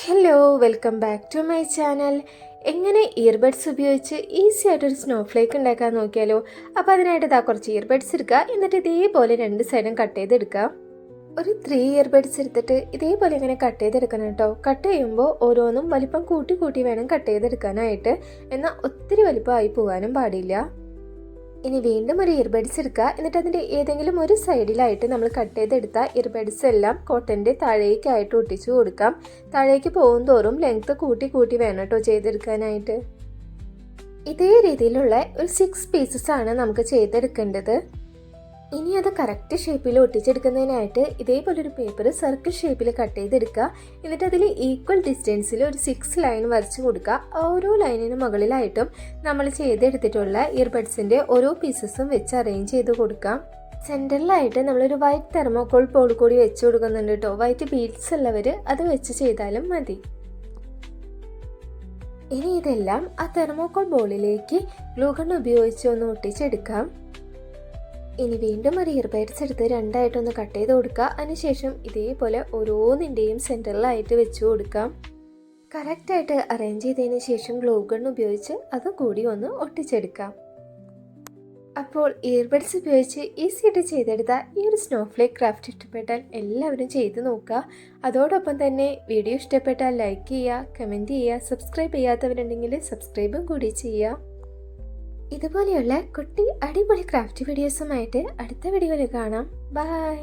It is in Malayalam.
Hello, welcome back to my channel. എങ്ങനെ ഇയർബഡ്സ് ഉപയോഗിച്ച് ഈസി ആയിട്ടൊരു സ്നോഫ്ലേക്ക് ഉണ്ടാക്കാൻ നോക്കിയാലോ. അപ്പോൾ അതിനായിട്ട് കുറച്ച് ഇയർബഡ്സ് എടുക്കുക. എന്നിട്ട് ഇതേപോലെ രണ്ട് സൈഡും കട്ട് ചെയ്തെടുക്കുക. ഒരു 3 ഇയർബഡ്സ് എടുത്തിട്ട് ഇതേപോലെ ഇങ്ങനെ കട്ട് ചെയ്തെടുക്കണം കേട്ടോ. കട്ട് ചെയ്യുമ്പോൾ ഓരോന്നും വലിപ്പം കൂട്ടി കൂട്ടി വേണം കട്ട് ചെയ്തെടുക്കാനായിട്ട്. എന്നാൽ ഒത്തിരി വലിപ്പമായി പോകാനും പാടില്ല. ഇനി വീണ്ടും ഒരു ഇയർബഡ്സ് എടുക്കുക. എന്നിട്ട് അതിൻ്റെ ഏതെങ്കിലും ഒരു സൈഡിലായിട്ട് നമ്മൾ കട്ട് ചെയ്തെടുത്ത ഇയർബഡ്സ് എല്ലാം കോട്ടൻ്റെ താഴേക്കായിട്ട് ഒട്ടിച്ചു കൊടുക്കാം. താഴേക്ക് പോകും തോറും ലെങ്ത്ത് കൂട്ടി കൂട്ടി വേണം കേട്ടോ ചെയ്തെടുക്കാനായിട്ട്. ഇതേ രീതിയിലുള്ള ഒരു 6 പീസസ് ആണ് നമുക്ക് ചെയ്തെടുക്കേണ്ടത്. ഇനി അത് കറക്റ്റ് ഷേപ്പിൽ ഒട്ടിച്ചെടുക്കുന്നതിനായിട്ട് ഇതേപോലെ ഒരു പേപ്പർ സർക്കിൾ ഷേപ്പിൽ കട്ട് ചെയ്തെടുക്കുക. എന്നിട്ട് അതിൽ ഈക്വൽ ഡിസ്റ്റൻസിൽ ഒരു 6 ലൈൻ വരച്ച് കൊടുക്കുക. ഓരോ ലൈനിന് മുകളിലായിട്ടും നമ്മൾ ചെയ്തെടുത്തിട്ടുള്ള ഇയർബഡ്സിൻ്റെ ഓരോ പീസസും വെച്ച് അറേഞ്ച് ചെയ്ത് കൊടുക്കാം. സെൻറ്ററിലായിട്ട് നമ്മളൊരു വൈറ്റ് തെർമോക്കോൾ ബോൾ കൂടി വെച്ച് കൊടുക്കുന്നുണ്ട് കേട്ടോ. വൈറ്റ് ബീഡ്സ് ഉള്ളവർ അത് വെച്ച് ചെയ്താലും മതി. ഇനി ഇതെല്ലാം ആ തെർമോക്കോൾ ബോളിലേക്ക് ഗ്ലൂ ഗൺ ഉപയോഗിച്ച് ഒന്ന് ഒട്ടിച്ചെടുക്കാം. ഇനി വീണ്ടും ഒരു ഇയർബഡ്സ് എടുത്ത് രണ്ടായിട്ടൊന്ന് കട്ട് ചെയ്ത് കൊടുക്കുക. അതിനുശേഷം ഇതേപോലെ ഓരോന്നിൻ്റെയും സെൻറ്ററിലായിട്ട് വെച്ച് കൊടുക്കാം. കറക്റ്റായിട്ട് അറേഞ്ച് ചെയ്തതിന് ശേഷം ഗ്ലൂ ഗൺ ഉപയോഗിച്ച് അത് കൂടി ഒന്ന് ഒട്ടിച്ചെടുക്കാം. അപ്പോൾ ഇയർബഡ്സ് ഉപയോഗിച്ച് ഈസി ആയിട്ട് ചെയ്തെടുത്ത ഈ ഒരു സ്നോഫ്ലേക്ക് ക്രാഫ്റ്റ് ഇഷ്ടപ്പെട്ടാൽ എല്ലാവരും ചെയ്ത് നോക്കുക. അതോടൊപ്പം തന്നെ വീഡിയോ ഇഷ്ടപ്പെട്ടാൽ ലൈക്ക് ചെയ്യുക, കമൻറ്റ് ചെയ്യുക, സബ്സ്ക്രൈബ് ചെയ്യാത്തവരുണ്ടെങ്കിൽ സബ്സ്ക്രൈബും കൂടി ചെയ്യുക. ഇതുപോലെയുള്ള കുട്ടി അടിപൊളി ക്രാഫ്റ്റ് വീഡിയോസുമായിട്ട് അടുത്ത വീഡിയോയിൽ കാണാം. ബൈ.